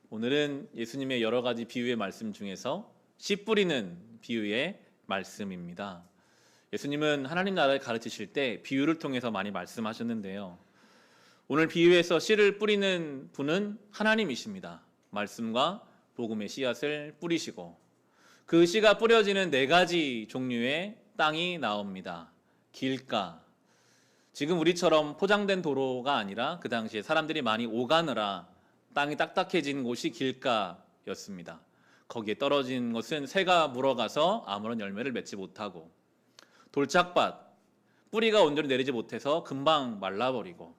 오늘은 예수님의 여러 가지 비유의 말씀 중에서 씨 뿌리는 비유의 말씀입니다. 예수님은 하나님 나라를 가르치실 때 비유를 통해서 많이 말씀하셨는데요. 오늘 비유에서 씨를 뿌리는 분은 하나님이십니다. 말씀과 복음의 씨앗을 뿌리시고 그 씨가 뿌려지는 네 가지 종류의 땅이 나옵니다. 길가, 지금 우리처럼 포장된 도로가 아니라 그 당시에 사람들이 많이 오가느라 땅이 딱딱해진 곳이 길가였습니다. 거기에 떨어진 것은 새가 물어가서 아무런 열매를 맺지 못하고, 돌짝밭, 뿌리가 온전히 내리지 못해서 금방 말라버리고,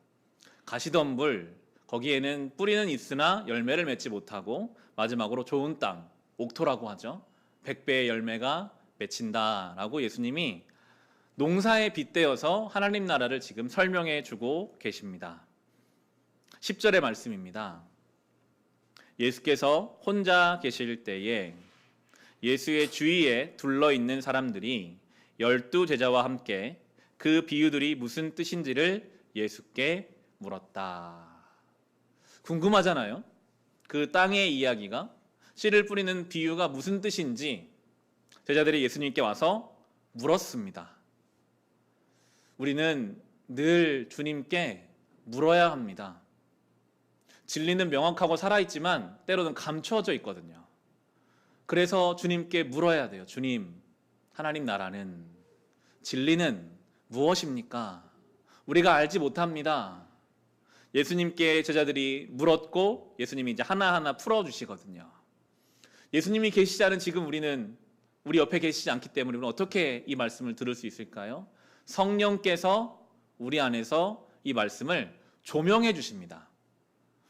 가시덤불, 거기에는 뿌리는 있으나 열매를 맺지 못하고, 마지막으로 좋은 땅, 옥토라고 하죠. 100배의 열매가 맺힌다라고 예수님이 농사에 빗대어서 하나님 나라를 지금 설명해 주고 계십니다. 10절의 말씀입니다. 예수께서 혼자 계실 때에 예수의 주위에 둘러있는 사람들이 12제자와 함께 그 비유들이 무슨 뜻인지를 예수께 물었다. 궁금하잖아요. 그 땅의 이야기가, 씨를 뿌리는 비유가 무슨 뜻인지 제자들이 예수님께 와서 물었습니다. 우리는 늘 주님께 물어야 합니다. 진리는 명확하고 살아있지만 때로는 감춰져 있거든요. 그래서 주님께 물어야 돼요. 주님, 하나님 나라는, 진리는 무엇입니까? 우리가 알지 못합니다. 예수님께 제자들이 물었고 예수님이 이제 하나하나 풀어주시거든요. 예수님이 계시지 않은 지금 우리 옆에 계시지 않기 때문에 우리는 어떻게 이 말씀을 들을 수 있을까요? 성령께서 우리 안에서 이 말씀을 조명해 주십니다.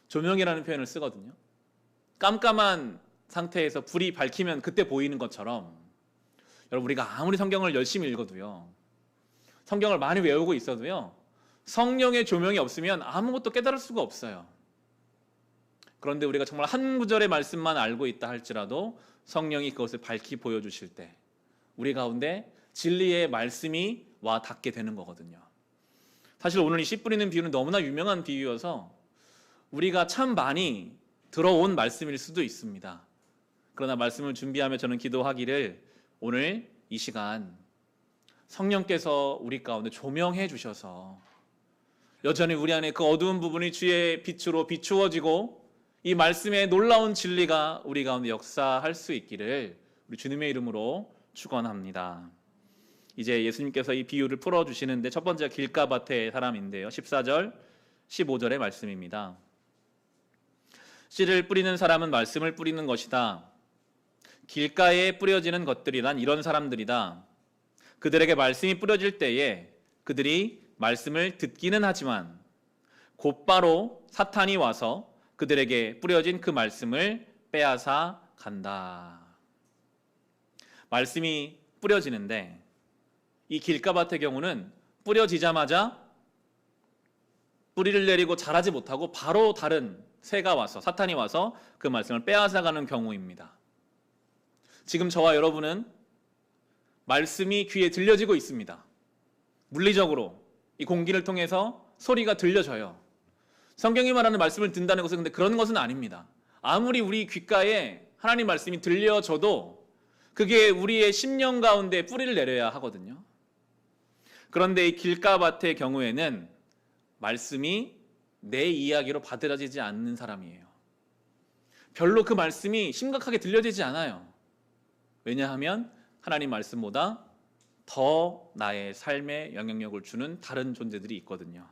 조명이라는 표현을 쓰거든요. 깜깜한 상태에서 불이 밝히면 그때 보이는 것처럼, 여러분, 우리가 아무리 성경을 열심히 읽어도요, 성경을 많이 외우고 있어도요, 성령의 조명이 없으면 아무것도 깨달을 수가 없어요. 그런데 우리가 정말 한 구절의 말씀만 알고 있다 할지라도 성령이 그것을 밝히 보여주실 때 우리 가운데 진리의 말씀이 와 닿게 되는 거거든요. 사실 오늘 이 씨 뿌리는 비유는 너무나 유명한 비유여서 우리가 참 많이 들어온 말씀일 수도 있습니다. 그러나 말씀을 준비하며 저는 기도하기를 오늘 이 시간 성령께서 우리 가운데 조명해 주셔서 여전히 우리 안에 그 어두운 부분이 주의 빛으로 비추어지고 이 말씀의 놀라운 진리가 우리 가운데 역사할 수 있기를 우리 주님의 이름으로 축원합니다. 이제 예수님께서 이 비유를 풀어주시는데 첫 번째가 길가밭의 사람인데요. 14절, 15절의 말씀입니다. 씨를 뿌리는 사람은 말씀을 뿌리는 것이다. 길가에 뿌려지는 것들이란 이런 사람들이다. 그들에게 말씀이 뿌려질 때에 그들이 말씀을 듣기는 하지만 곧바로 사탄이 와서 그들에게 뿌려진 그 말씀을 빼앗아 간다. 말씀이 뿌려지는데 이 길가밭의 경우는 뿌려지자마자 뿌리를 내리고 자라지 못하고 바로 다른 새가 와서, 사탄이 와서 그 말씀을 빼앗아가는 경우입니다. 지금 저와 여러분은 말씀이 귀에 들려지고 있습니다. 물리적으로 이 공기를 통해서 소리가 들려져요. 성경이 말하는 말씀을 듣는다는 것은 근데 그런 것은 아닙니다. 아무리 우리 귓가에 하나님 말씀이 들려져도 그게 우리의 심령 가운데 뿌리를 내려야 하거든요. 그런데 이 길가밭의 경우에는 말씀이 내 이야기로 받아들여지지 않는 사람이에요. 별로 그 말씀이 심각하게 들려지지 않아요. 왜냐하면 하나님 말씀보다 더 나의 삶에 영향력을 주는 다른 존재들이 있거든요.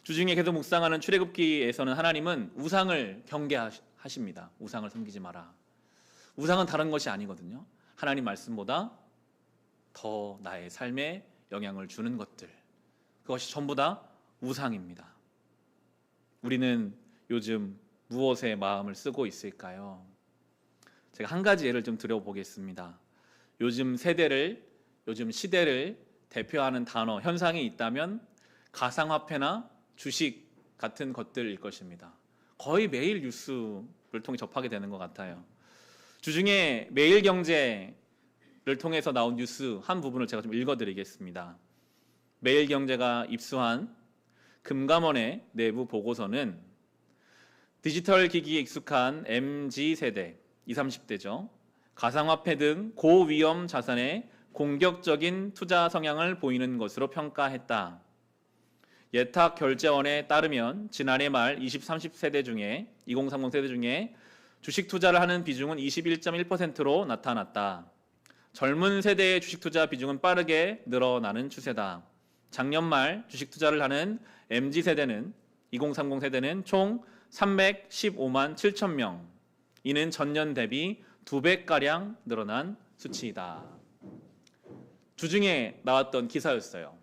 주중에 계속 묵상하는 출애굽기에서는 하나님은 우상을 경계하십니다. 우상을 섬기지 마라. 우상은 다른 것이 아니거든요. 하나님 말씀보다 더 나의 삶에 영향을 주는 것들, 그것이 전부 다 우상입니다. 우리는 요즘 무엇에 마음을 쓰고 있을까요? 제가 한 가지 예를 좀 들어보겠습니다. 요즘 시대를 대표하는 단어, 현상이 있다면 가상화폐나 주식 같은 것들일 것입니다. 거의 매일 뉴스를 통해 접하게 되는 것 같아요. 주중에 매일경제를 통해서 나온 뉴스 한 부분을 제가 좀 읽어드리겠습니다. 매일경제가 입수한 금감원의 내부 보고서는 디지털 기기에 익숙한 MZ세대, 20, 30대죠. 가상화폐 등 고위험 자산에 공격적인 투자 성향을 보이는 것으로 평가했다. 예탁결제원에 따르면 지난해 말 20, 30세대 중에 2030 세대 중에 주식 투자를 하는 비중은 21.1%로 나타났다. 젊은 세대의 주식 투자 비중은 빠르게 늘어나는 추세다. 작년 말 주식 투자를 하는 MZ세대는 2030 세대는 총 315만 7천 명. 이는 전년 대비 2배가량 늘어난 수치이다. 주중에 나왔던 기사였어요.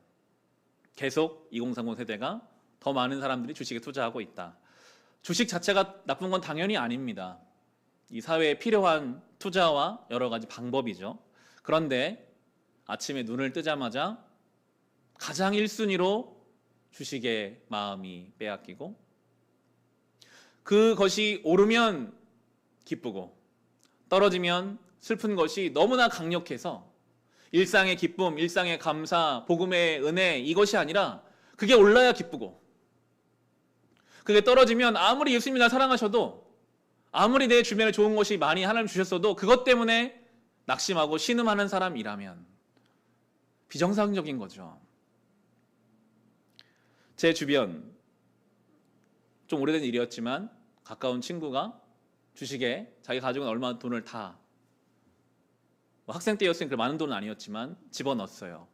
계속 2030 세대가 더 많은 사람들이 주식에 투자하고 있다. 주식 자체가 나쁜 건 당연히 아닙니다. 이 사회에 필요한 투자와 여러 가지 방법이죠. 그런데 아침에 눈을 뜨자마자 가장 1순위로 주식에 마음이 빼앗기고 그것이 오르면 기쁘고 떨어지면 슬픈 것이 너무나 강력해서 일상의 기쁨, 일상의 감사, 복음의 은혜 이것이 아니라 그게 올라야 기쁘고 그게 떨어지면 아무리 예수님이 날 사랑하셔도 아무리 내 주변에 좋은 것이 많이 하나님 주셨어도 그것 때문에 낙심하고 신음하는 사람이라면 비정상적인 거죠. 제 주변 좀 오래된 일이었지만 가까운 친구가 주식에 자기 가지고 있는 얼마 돈을 다 학생 때였으니까 많은 돈은 아니었지만 집어넣었어요.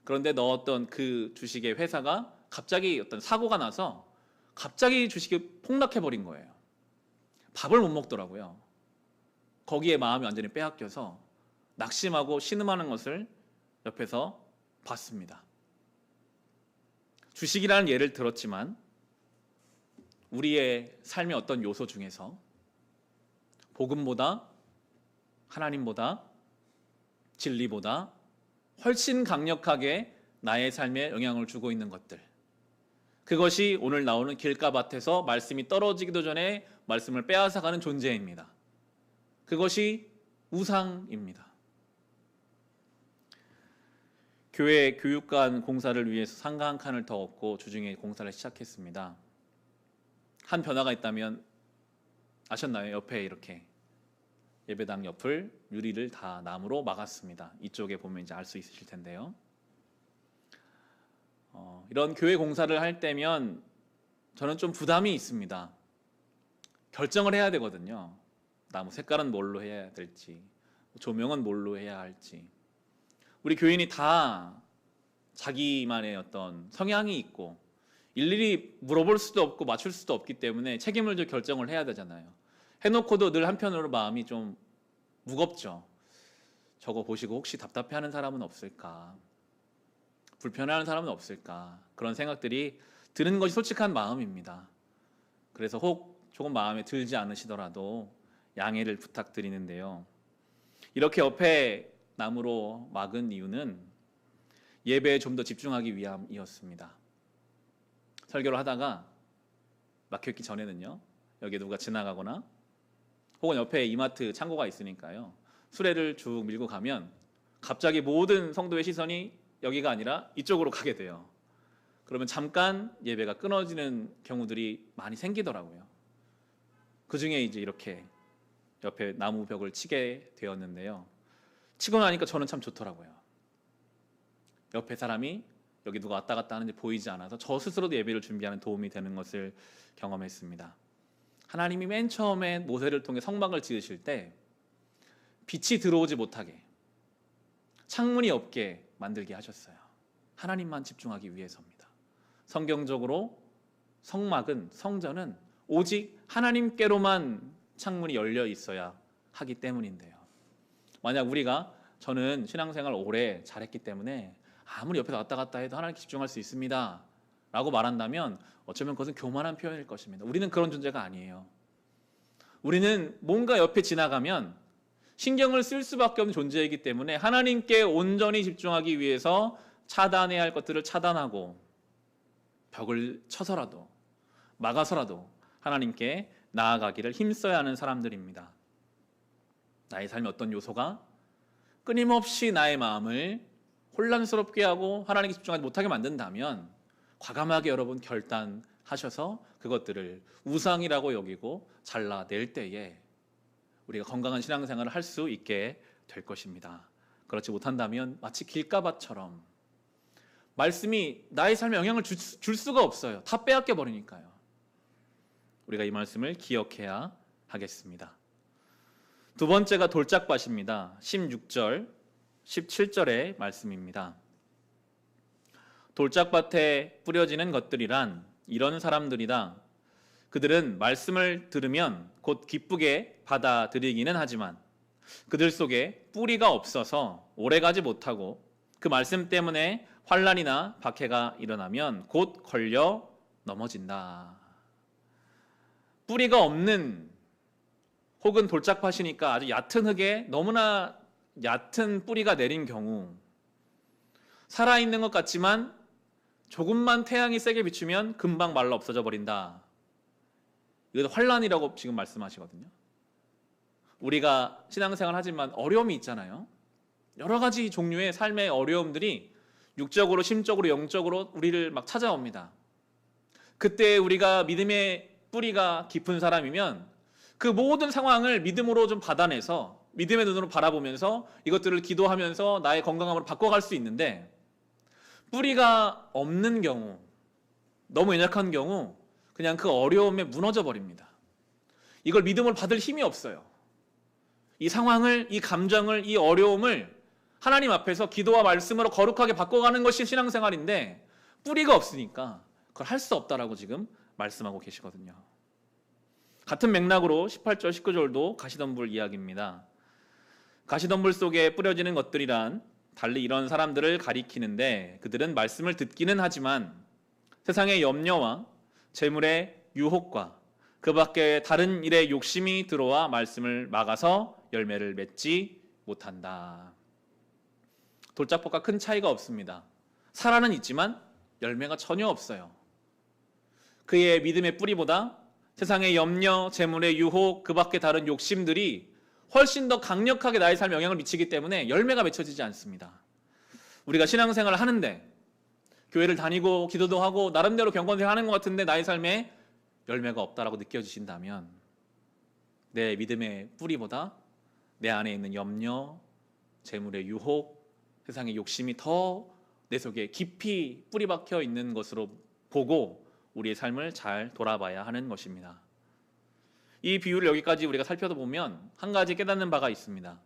그런데 넣었던 그 주식의 회사가 갑자기 어떤 사고가 나서 갑자기 주식이 폭락해버린 거예요. 밥을 못 먹더라고요. 거기에 마음이 완전히 빼앗겨서 낙심하고 신음하는 것을 옆에서 봤습니다. 주식이라는 예를 들었지만 우리의 삶의 어떤 요소 중에서 복음보다 하나님보다 진리보다 훨씬 강력하게 나의 삶에 영향을 주고 있는 것들, 그것이 오늘 나오는 길가밭에서 말씀이 떨어지기도 전에 말씀을 빼앗아가는 존재입니다. 그것이 우상입니다. 교회 교육관 공사를 위해서 상가 한 칸을 더 얻고 주중에 공사를 시작했습니다. 한 변화가 있다면 아셨나요? 옆에 이렇게 예배당 옆을 유리를 다 나무로 막았습니다. 이쪽에 보면 이제 알 수 있으실 텐데요. 이런 교회 공사를 할 때면 저는 좀 부담이 있습니다. 결정을 해야 되거든요. 나무 색깔은 뭘로 해야 될지, 조명은 뭘로 해야 할지. 우리 교인이 다 자기만의 어떤 성향이 있고 일일이 물어볼 수도 없고 맞출 수도 없기 때문에 책임을 좀 결정을 해야 되잖아요. 해놓고도 늘 한편으로 마음이 좀 무겁죠. 저거 보시고 혹시 답답해하는 사람은 없을까? 불편해하는 사람은 없을까? 그런 생각들이 드는 것이 솔직한 마음입니다. 그래서 혹 조금 마음에 들지 않으시더라도 양해를 부탁드리는데요. 이렇게 옆에 나무로 막은 이유는 예배에 좀 더 집중하기 위함이었습니다. 설교를 하다가 막혀있기 전에는요, 여기 누가 지나가거나 혹은 옆에 이마트 창고가 있으니까요, 수레를 쭉 밀고 가면 갑자기 모든 성도의 시선이 여기가 아니라 이쪽으로 가게 돼요. 그러면 잠깐 예배가 끊어지는 경우들이 많이 생기더라고요. 그 중에 이제 이렇게 옆에 나무 벽을 치게 되었는데요. 치고 나니까 저는 참 좋더라고요. 옆에 사람이 여기 누가 왔다 갔다 하는지 보이지 않아서 저 스스로도 예배를 준비하는 도움이 되는 것을 경험했습니다. 하나님이 맨 처음에 모세를 통해 성막을 지으실 때 빛이 들어오지 못하게 창문이 없게 만들게 하셨어요. 하나님만 집중하기 위해서입니다. 성경적으로 성막은, 성전은 오직 하나님께로만 창문이 열려 있어야 하기 때문인데요. 만약 우리가 저는 신앙생활 오래 잘했기 때문에 아무리 옆에서 왔다 갔다 해도 하나님께 집중할 수 있습니다 라고 말한다면 어쩌면 그것은 교만한 표현일 것입니다. 우리는 그런 존재가 아니에요. 우리는 뭔가 옆에 지나가면 신경을 쓸 수밖에 없는 존재이기 때문에 하나님께 온전히 집중하기 위해서 차단해야 할 것들을 차단하고 벽을 쳐서라도 막아서라도 하나님께 나아가기를 힘써야 하는 사람들입니다. 나의 삶의 어떤 요소가 끊임없이 나의 마음을 혼란스럽게 하고 하나님께 집중하지 못하게 만든다면 과감하게 여러분 결단하셔야 하셔서 그것들을 우상이라고 여기고 잘라낼 때에 우리가 건강한 신앙생활을 할 수 있게 될 것입니다. 그렇지 못한다면 마치 길가밭처럼 말씀이 나의 삶에 영향을 줄 수가 없어요. 다 빼앗겨 버리니까요. 우리가 이 말씀을 기억해야 하겠습니다. 두 번째가 돌짝밭입니다. 16절, 17절의 말씀입니다. 돌짝밭에 뿌려지는 것들이란 이런 사람들이다. 그들은 말씀을 들으면 곧 기쁘게 받아들이기는 하지만 그들 속에 뿌리가 없어서 오래가지 못하고 그 말씀 때문에 환난이나 박해가 일어나면 곧 걸려 넘어진다. 뿌리가 없는 혹은 돌짝밭이니까 아주 얕은 흙에 너무나 얕은 뿌리가 내린 경우 살아있는 것 같지만 조금만 태양이 세게 비추면 금방 말라 없어져 버린다. 이것도 환난이라고 지금 말씀하시거든요. 우리가 신앙생활 하지만 어려움이 있잖아요. 여러 가지 종류의 삶의 어려움들이 육적으로, 심적으로, 영적으로 우리를 막 찾아옵니다. 그때 우리가 믿음의 뿌리가 깊은 사람이면 그 모든 상황을 믿음으로 좀 받아내서 믿음의 눈으로 바라보면서 이것들을 기도하면서 나의 건강함으로 바꿔갈 수 있는데 뿌리가 없는 경우, 너무 연약한 경우 그냥 그 어려움에 무너져 버립니다. 이걸 믿음으로 받을 힘이 없어요. 이 상황을, 이 감정을, 이 어려움을 하나님 앞에서 기도와 말씀으로 거룩하게 바꿔가는 것이 신앙생활인데 뿌리가 없으니까 그걸 할 수 없다라고 지금 말씀하고 계시거든요. 같은 맥락으로 18절, 19절도 가시덤불 이야기입니다. 가시덤불 속에 뿌려지는 것들이란 달리 이런 사람들을 가리키는데 그들은 말씀을 듣기는 하지만 세상의 염려와 재물의 유혹과 그 밖에 다른 일에 욕심이 들어와 말씀을 막아서 열매를 맺지 못한다. 돌짝밭과 큰 차이가 없습니다. 살아는 있지만 열매가 전혀 없어요. 그의 믿음의 뿌리보다 세상의 염려, 재물의 유혹, 그 밖에 다른 욕심들이 훨씬 더 강력하게 나의 삶에 영향을 미치기 때문에 열매가 맺혀지지 않습니다. 우리가 신앙생활을 하는데 교회를 다니고 기도도 하고 나름대로 경건생활 하는 것 같은데 나의 삶에 열매가 없다라고 느껴지신다면 내 믿음의 뿌리보다 내 안에 있는 염려, 재물의 유혹, 세상의 욕심이 더 내 속에 깊이 뿌리 박혀 있는 것으로 보고 우리의 삶을 잘 돌아봐야 하는 것입니다. 이 비유를 여기까지 우리가 살펴보면 한 가지 깨닫는 바가 있습니다.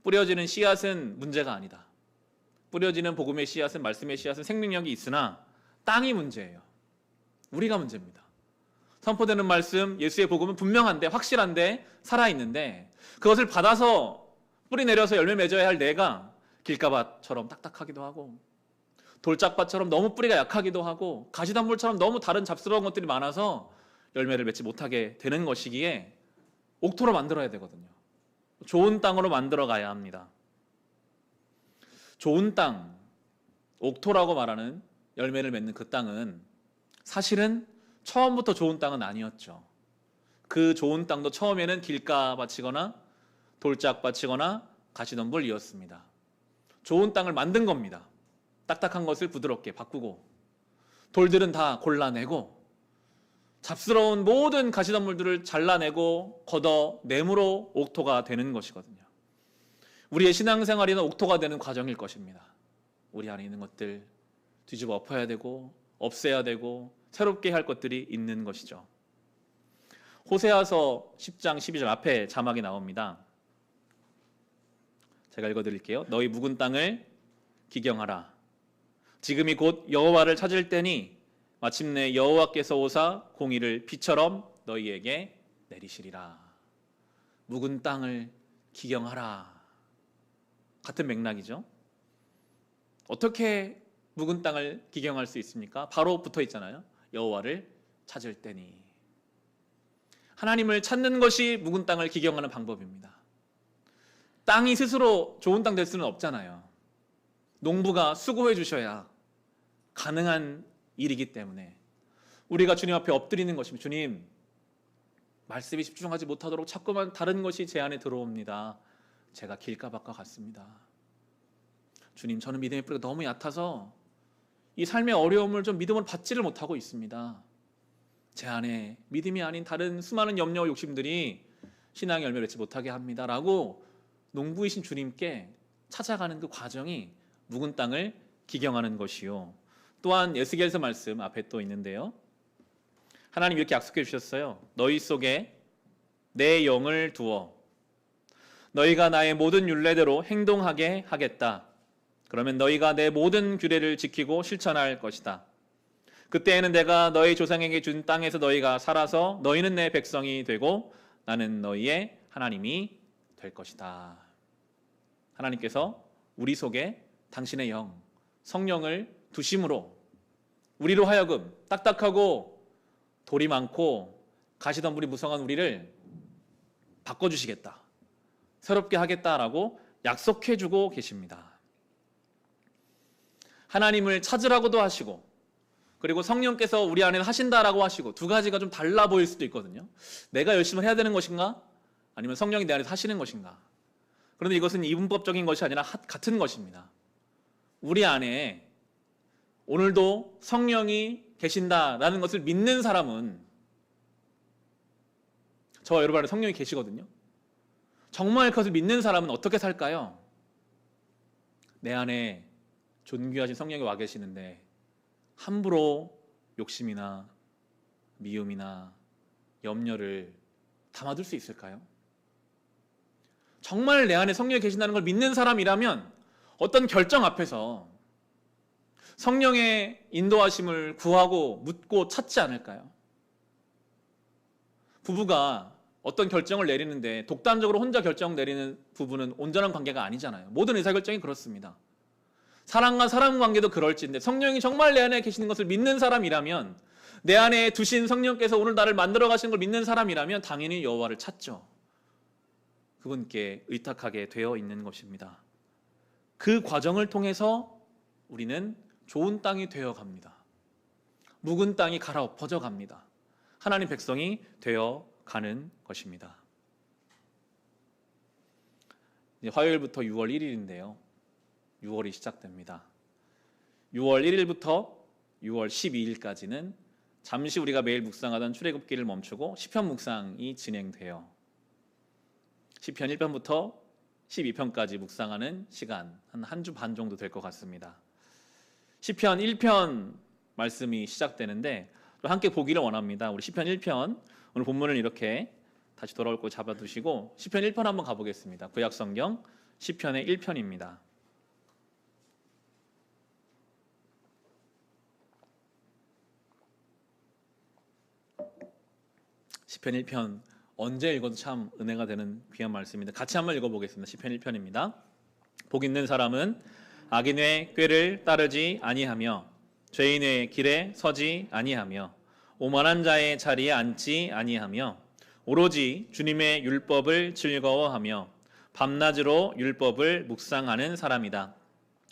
뿌려지는 씨앗은 문제가 아니다. 뿌려지는 복음의 씨앗은, 말씀의 씨앗은 생명력이 있으나 땅이 문제예요. 우리가 문제입니다. 선포되는 말씀, 예수의 복음은 분명한데, 확실한데, 살아있는데 그것을 받아서 뿌리 내려서 열매 맺어야 할 내가 길가밭처럼 딱딱하기도 하고 돌짝밭처럼 너무 뿌리가 약하기도 하고 가시덤불처럼 너무 다른 잡스러운 것들이 많아서 열매를 맺지 못하게 되는 것이기에 옥토로 만들어야 되거든요. 좋은 땅으로 만들어 가야 합니다. 좋은 땅, 옥토라고 말하는 열매를 맺는 그 땅은 사실은 처음부터 좋은 땅은 아니었죠. 그 좋은 땅도 처음에는 길가밭이거나 돌짝밭이거나 가시덤불이었습니다. 좋은 땅을 만든 겁니다. 딱딱한 것을 부드럽게 바꾸고 돌들은 다 골라내고 잡스러운 모든 가시덤불들을 잘라내고 걷어내므로 옥토가 되는 것이거든요. 우리의 신앙생활이는 옥토가 되는 과정일 것입니다. 우리 안에 있는 것들 뒤집어 엎어야 되고 없애야 되고 새롭게 할 것들이 있는 것이죠. 호세아서 10장 12절 앞에 자막이 나옵니다. 제가 읽어드릴게요. 너희 묵은 땅을 기경하라. 지금이 곧 여호와를 찾을 때니 마침내 여호와께서 오사 공의를 비처럼 너희에게 내리시리라. 묵은 땅을 기경하라. 같은 맥락이죠. 어떻게 묵은 땅을 기경할 수 있습니까? 바로 붙어 있잖아요. 여호와를 찾을 때니. 하나님을 찾는 것이 묵은 땅을 기경하는 방법입니다. 땅이 스스로 좋은 땅 될 수는 없잖아요. 농부가 수고해 주셔야 가능한 일이기 때문에 우리가 주님 앞에 엎드리는 것입니다. 주님, 말씀에 집중하지 못하도록 자꾸만 다른 것이 제 안에 들어옵니다. 제가 길가밭과 같습니다. 주님, 저는 믿음의 뿌리가 너무 얕아서 이 삶의 어려움을 좀 믿음으로 받지를 못하고 있습니다. 제 안에 믿음이 아닌 다른 수많은 염려와 욕심들이 신앙의 열매를 맺지 못하게 합니다라고 농부이신 주님께 찾아가는 그 과정이 묵은 땅을 기경하는 것이요. 또한 에스겔서 말씀 앞에 또 있는데요. 하나님 이렇게 약속해 주셨어요. 너희 속에 내 영을 두어 너희가 나의 모든 율례대로 행동하게 하겠다. 그러면 너희가 내 모든 규례를 지키고 실천할 것이다. 그때에는 내가 너희 조상에게 준 땅에서 너희가 살아서 너희는 내 백성이 되고 나는 너희의 하나님이 될 것이다. 하나님께서 우리 속에 당신의 영, 성령을 두심으로 우리로 하여금 딱딱하고 돌이 많고 가시덤불이 무성한 우리를 바꿔주시겠다. 새롭게 하겠다라고 약속해주고 계십니다. 하나님을 찾으라고도 하시고 그리고 성령께서 우리 안에 하신다라고 하시고 두 가지가 좀 달라 보일 수도 있거든요. 내가 열심히 해야 되는 것인가? 아니면 성령이 내 안에서 하시는 것인가? 그런데 이것은 이분법적인 것이 아니라 같은 것입니다. 우리 안에 오늘도 성령이 계신다라는 것을 믿는 사람은 저와 여러분 안에 성령이 계시거든요. 정말 그것을 믿는 사람은 어떻게 살까요? 내 안에 존귀하신 성령이 와 계시는데 함부로 욕심이나 미움이나 염려를 담아둘 수 있을까요? 정말 내 안에 성령이 계신다는 걸 믿는 사람이라면 어떤 결정 앞에서 성령의 인도하심을 구하고 묻고 찾지 않을까요? 부부가 어떤 결정을 내리는데 독단적으로 혼자 결정 내리는 부부는 온전한 관계가 아니잖아요. 모든 의사결정이 그렇습니다. 사람과 사람 관계도 그럴진데 성령이 정말 내 안에 계시는 것을 믿는 사람이라면 내 안에 두신 성령께서 오늘 나를 만들어 가시는 걸 믿는 사람이라면 당연히 여호와를 찾죠. 그분께 의탁하게 되어 있는 것입니다. 그 과정을 통해서 우리는 좋은 땅이 되어 갑니다. 묵은 땅이 갈아엎어져 갑니다. 하나님 백성이 되어 가는 것입니다. 이제 화요일부터 6월 1일인데요. 6월이 시작됩니다. 6월 1일부터 6월 12일까지는 잠시 우리가 매일 묵상하던 출애굽기를 멈추고 시편 묵상이 진행돼요. 시편 1편부터 12편까지 묵상하는 시간 한 주 반 정도 될 것 같습니다. 시편 1편 말씀이 시작되는데 함께 보기를 원합니다. 우리 시편 1편 오늘 본문을 이렇게 다시 돌아올 거 잡아두시고 시편 1편 한번 가보겠습니다. 구약성경 시편의 1편입니다. 시편 1편 언제 읽어도 참 은혜가 되는 귀한 말씀인데 같이 한번 읽어보겠습니다. 시편 1편입니다. 복 있는 사람은 악인의 꾀를 따르지 아니하며 죄인의 길에 서지 아니하며 오만한 자의 자리에 앉지 아니하며 오로지 주님의 율법을 즐거워하며 밤낮으로 율법을 묵상하는 사람이다.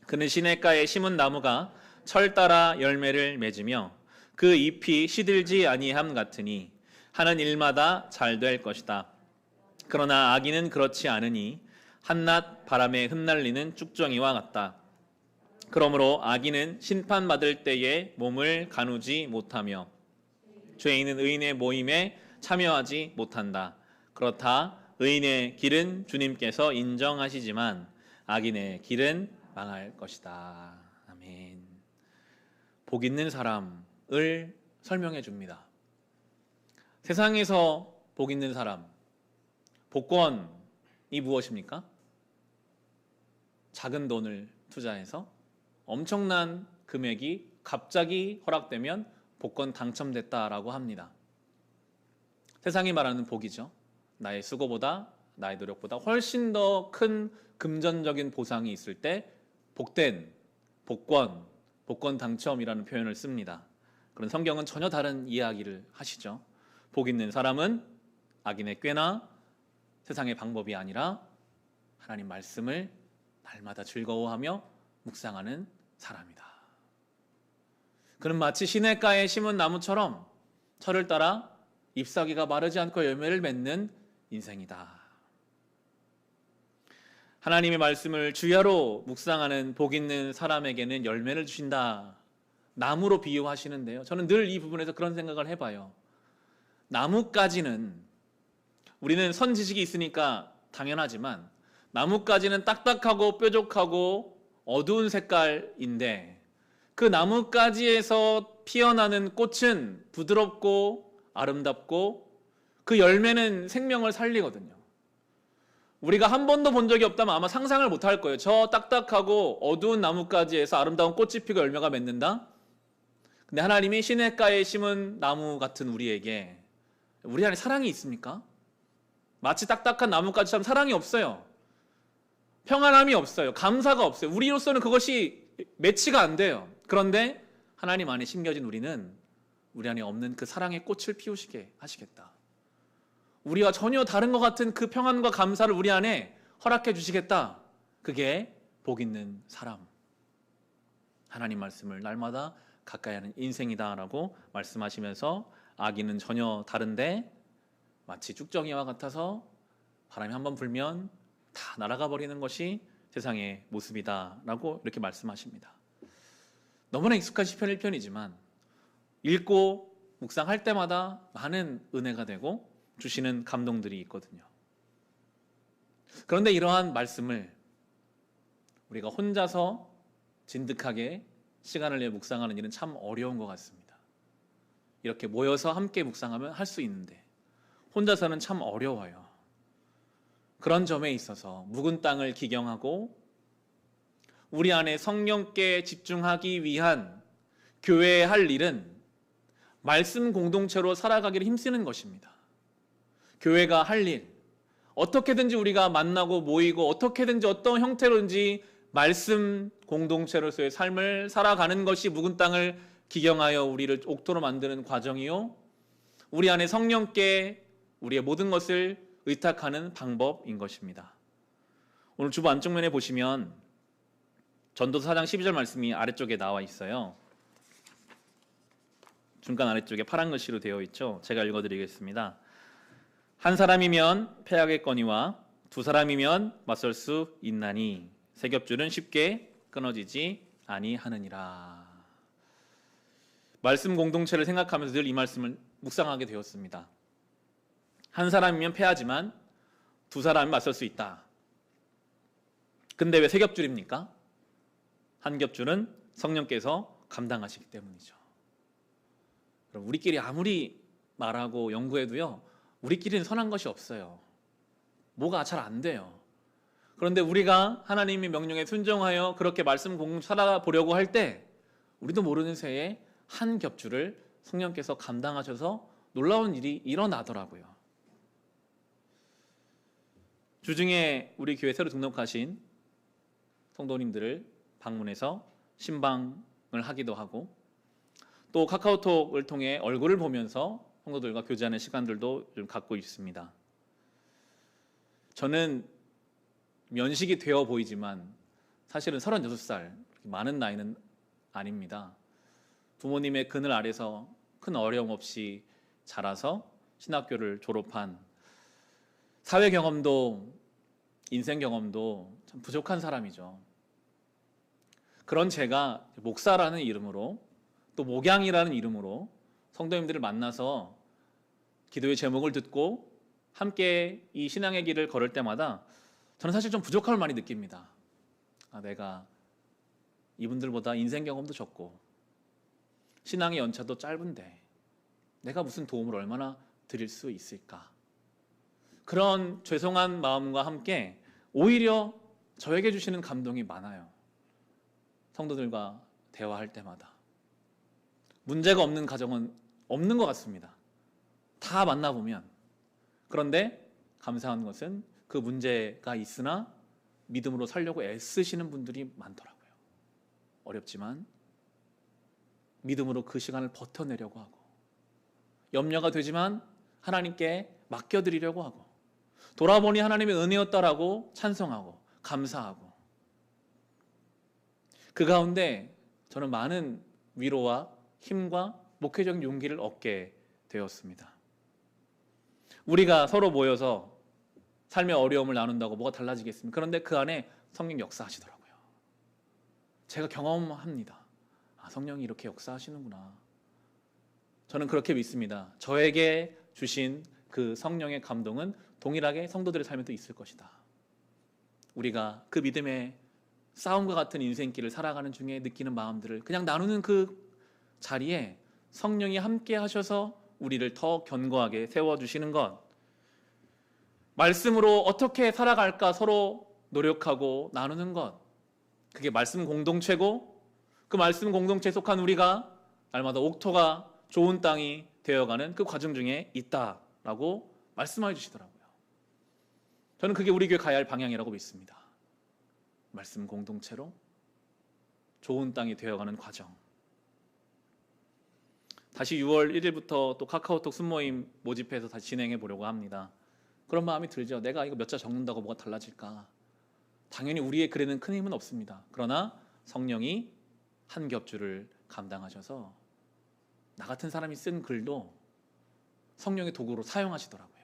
그는 시냇가에 심은 나무가 철 따라 열매를 맺으며 그 잎이 시들지 아니함 같으니 하는 일마다 잘 될 것이다. 그러나 악인은 그렇지 않으니 한낮 바람에 흩날리는 쭉정이와 같다. 그러므로 악인은 심판받을 때에 몸을 가누지 못하며 죄인은 의인의 모임에 참여하지 못한다. 그렇다. 의인의 길은 주님께서 인정하시지만 악인의 길은 망할 것이다. 아멘. 복 있는 사람을 설명해 줍니다. 세상에서 복 있는 사람, 복권이 무엇입니까? 작은 돈을 투자해서 엄청난 금액이 갑자기 허락되면 복권 당첨됐다라고 합니다. 세상이 말하는 복이죠. 나의 수고보다 나의 노력보다 훨씬 더 큰 금전적인 보상이 있을 때 복된, 복권 당첨이라는 표현을 씁니다. 그런 성경은 전혀 다른 이야기를 하시죠. 복 있는 사람은 악인의 꾀나 세상의 방법이 아니라 하나님 말씀을 날마다 즐거워하며 묵상하는 사람이다. 그는 마치 시냇가에 심은 나무처럼 철을 따라 잎사귀가 마르지 않고 열매를 맺는 인생이다. 하나님의 말씀을 주야로 묵상하는 복 있는 사람에게는 열매를 주신다. 나무로 비유하시는데요. 저는 늘 이 부분에서 그런 생각을 해봐요. 나뭇가지는 우리는 선지식이 있으니까 당연하지만 나뭇가지는 딱딱하고 뾰족하고 어두운 색깔인데 그 나뭇가지에서 피어나는 꽃은 부드럽고 아름답고 그 열매는 생명을 살리거든요. 우리가 한 번도 본 적이 없다면 아마 상상을 못 할 거예요. 저 딱딱하고 어두운 나뭇가지에서 아름다운 꽃이 피고 열매가 맺는다? 근데 하나님이 시냇가에 심은 나무 같은 우리에게 우리 안에 사랑이 있습니까? 마치 딱딱한 나뭇가지처럼 사랑이 없어요. 평안함이 없어요. 감사가 없어요. 우리로서는 그것이 매치가 안 돼요. 그런데 하나님 안에 심겨진 우리는 우리 안에 없는 그 사랑의 꽃을 피우시게 하시겠다. 우리와 전혀 다른 것 같은 그 평안과 감사를 우리 안에 허락해 주시겠다. 그게 복 있는 사람. 하나님 말씀을 날마다 가까이 하는 인생이다라고 말씀하시면서 아기는 전혀 다른데 마치 쭉정이와 같아서 바람이 한번 불면 다 날아가 버리는 것이 세상의 모습이다라고 이렇게 말씀하십니다. 너무나 익숙한 시편 1편이지만 읽고 묵상할 때마다 많은 은혜가 되고 주시는 감동들이 있거든요. 그런데 이러한 말씀을 우리가 혼자서 진득하게 시간을 내 묵상하는 일은 참 어려운 것 같습니다. 이렇게 모여서 함께 묵상하면 할 수 있는데 혼자서는 참 어려워요. 그런 점에 있어서 묵은 땅을 기경하고 우리 안에 성령께 집중하기 위한 교회의 할 일은 말씀 공동체로 살아가기를 힘쓰는 것입니다. 교회가 할 일, 어떻게든지 우리가 만나고 모이고 어떻게든지 어떤 형태로든지 말씀 공동체로서의 삶을 살아가는 것이 묵은 땅을 기경하여 우리를 옥토로 만드는 과정이요, 우리 안에 성령께 우리의 모든 것을 의탁하는 방법인 것입니다. 오늘 주보 안쪽면에 보시면 전도서 4장 12절 말씀이 아래쪽에 나와 있어요. 중간 아래쪽에 파란 글씨로 되어 있죠. 제가 읽어드리겠습니다. 한 사람이면 패하겠거니와 두 사람이면 맞설 수 있나니 세 겹줄은 쉽게 끊어지지 아니하느니라. 말씀 공동체를 생각하면서 늘 이 말씀을 묵상하게 되었습니다. 한 사람이면 패하지만 두 사람이 맞설 수 있다. 근데 왜 세 겹줄입니까? 한 겹줄은 성령께서 감당하시기 때문이죠. 그럼 우리끼리 아무리 말하고 연구해도요, 우리끼리는 선한 것이 없어요. 뭐가 잘 안 돼요. 그런데 우리가 하나님의 명령에 순종하여 그렇게 말씀 공동 살아보려고 할 때 우리도 모르는 새에 한 겹줄을 성령께서 감당하셔서 놀라운 일이 일어나더라고요. 주중에 우리 교회 새로 등록하신 성도님들을 방문해서 신방을 하기도 하고 또 카카오톡을 통해 얼굴을 보면서 성도들과 교제하는 시간들도 좀 갖고 있습니다. 저는 면식이 되어 보이지만 사실은 36살, 많은 나이는 아닙니다. 부모님의 그늘 아래서 큰 어려움 없이 자라서 신학교를 졸업한, 사회 경험도 인생 경험도 참 부족한 사람이죠. 그런 제가 목사라는 이름으로 또 목양이라는 이름으로 성도님들을 만나서 기도의 제목을 듣고 함께 이 신앙의 길을 걸을 때마다 저는 사실 좀 부족함을 많이 느낍니다. 내가 이분들보다 인생 경험도 적고 신앙의 연차도 짧은데 내가 무슨 도움을 얼마나 드릴 수 있을까? 그런 죄송한 마음과 함께 오히려 저에게 주시는 감동이 많아요. 성도들과 대화할 때마다. 문제가 없는 가정은 없는 것 같습니다. 다 만나보면. 그런데 감사한 것은 그 문제가 있으나 믿음으로 살려고 애쓰시는 분들이 많더라고요. 어렵지만 믿음으로 그 시간을 버텨내려고 하고, 염려가 되지만 하나님께 맡겨드리려고 하고, 돌아보니 하나님의 은혜였다라고 찬송하고 감사하고, 그 가운데 저는 많은 위로와 힘과 목회적인 용기를 얻게 되었습니다. 우리가 서로 모여서 삶의 어려움을 나눈다고 뭐가 달라지겠습니까? 그런데 그 안에 성령 역사하시더라고요. 제가 경험합니다. 성령이 이렇게 역사하시는구나. 저는 그렇게 믿습니다. 저에게 주신 그 성령의 감동은 동일하게 성도들의 삶에도 있을 것이다. 우리가 그 믿음의 싸움과 같은 인생길을 살아가는 중에 느끼는 마음들을 그냥 나누는 그 자리에 성령이 함께 하셔서 우리를 더 견고하게 세워주시는 것, 말씀으로 어떻게 살아갈까 서로 노력하고 나누는 것, 그게 말씀 공동체고 그 말씀 공동체에 속한 우리가 날마다 옥토가 좋은 땅이 되어가는 그 과정 중에 있다라고 말씀해 주시더라고요. 저는 그게 우리 교회 가야 할 방향이라고 믿습니다. 말씀 공동체로 좋은 땅이 되어가는 과정. 다시 6월 1일부터 또 카카오톡 순모임 모집해서 다시 진행해 보려고 합니다. 그런 마음이 들죠. 내가 이거 몇 자 적는다고 뭐가 달라질까? 당연히 우리의 글에는 큰 힘은 없습니다. 그러나 성령이 한 겹줄을 감당하셔서 나 같은 사람이 쓴 글도 성령의 도구로 사용하시더라고요.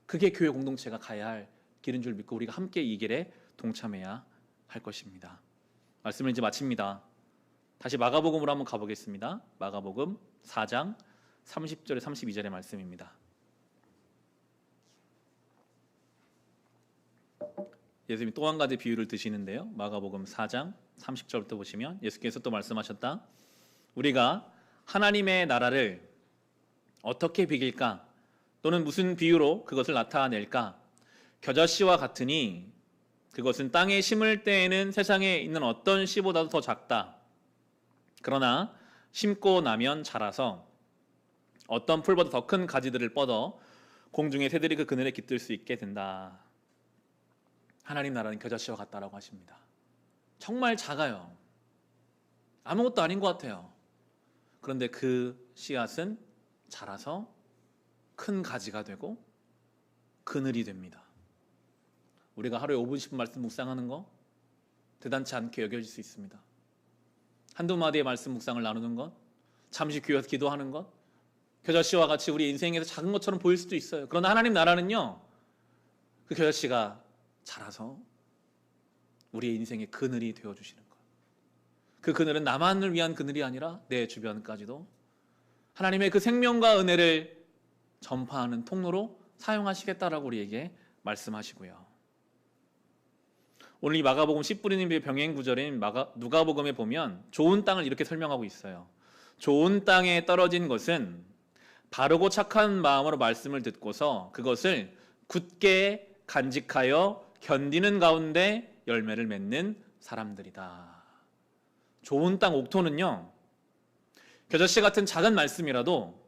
그게 교회 공동체가 가야 할 길인 줄 믿고 우리가 함께 이 길에 동참해야 할 것입니다. 말씀을 이제 마칩니다. 다시 마가복음으로 한번 가보겠습니다. 마가복음 4장 30절에 32절의 말씀입니다. 예수님이 또 한 가지 비유를 드시는데요. 마가복음 4장 30절부터 보시면 예수께서 또 말씀하셨다. 우리가 하나님의 나라를 어떻게 비길까? 또는 무슨 비유로 그것을 나타낼까? 겨자씨와 같으니 그것은 땅에 심을 때에는 세상에 있는 어떤 씨보다도 더 작다. 그러나 심고 나면 자라서 어떤 풀보다 더 큰 가지들을 뻗어 공중의 새들이 그 그늘에 깃들 수 있게 된다. 하나님 나라는 겨자씨와 같다라고 하십니다. 정말 작아요. 아무것도 아닌 것 같아요. 그런데 그 씨앗은 자라서 큰 가지가 되고 그늘이 됩니다. 우리가 하루에 5분 10분 말씀 묵상하는 거 대단치 않게 여겨질 수 있습니다. 한두 마디의 말씀 묵상을 나누는 것, 잠시 귀에서 기도하는 것, 겨자씨와 같이 우리 인생에서 작은 것처럼 보일 수도 있어요. 그러나 하나님 나라는요, 그 겨자씨가 자라서 우리의 인생의 그늘이 되어주시는 것. 그 그늘은 나만을 위한 그늘이 아니라 내 주변까지도 하나님의 그 생명과 은혜를 전파하는 통로로 사용하시겠다라고 우리에게 말씀하시고요. 오늘 이 마가복음 씨 뿌리는 병행 구절인 누가복음에 보면 좋은 땅을 이렇게 설명하고 있어요. 좋은 땅에 떨어진 것은 바르고 착한 마음으로 말씀을 듣고서 그것을 굳게 간직하여 견디는 가운데 열매를 맺는 사람들이다. 좋은 땅 옥토는요, 겨자씨 같은 작은 말씀이라도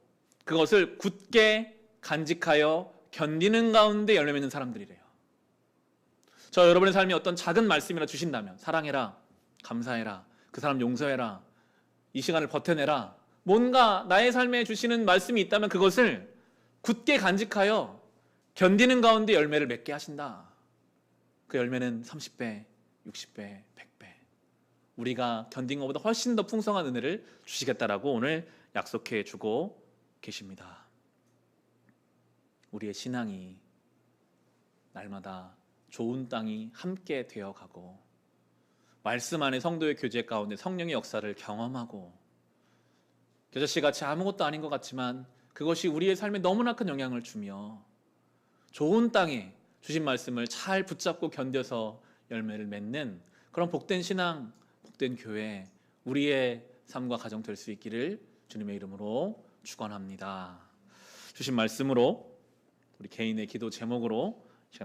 그것을 굳게 간직하여 견디는 가운데 열매 맺는 사람들이래요. 저 여러분의 삶에 어떤 작은 말씀이라 주신다면 사랑해라, 감사해라, 그 사람 용서해라, 이 시간을 버텨내라, 뭔가 나의 삶에 주시는 말씀이 있다면 그것을 굳게 간직하여 견디는 가운데 열매를 맺게 하신다. 그 열매는 30배, 60배, 100배 우리가 견딘 것보다 훨씬 더 풍성한 은혜를 주시겠다라고 오늘 약속해 주고 계십니다. 우리의 신앙이 날마다 좋은 땅이 함께 되어가고 말씀 안에 성도의 교제 가운데 성령의 역사를 경험하고 겨자씨같이 아무것도 아닌 것 같지만 그것이 우리의 삶에 너무나 큰 영향을 주며 좋은 땅에 주신 말씀을 잘 붙잡고 견뎌서 열매를 맺는 그런 복된 신앙, 복된 교회, 우리의 삶과 가정 될 수 있기를 주님의 이름으로 축원합니다. 주신 말씀으로 우리 개인의 기도 제목으로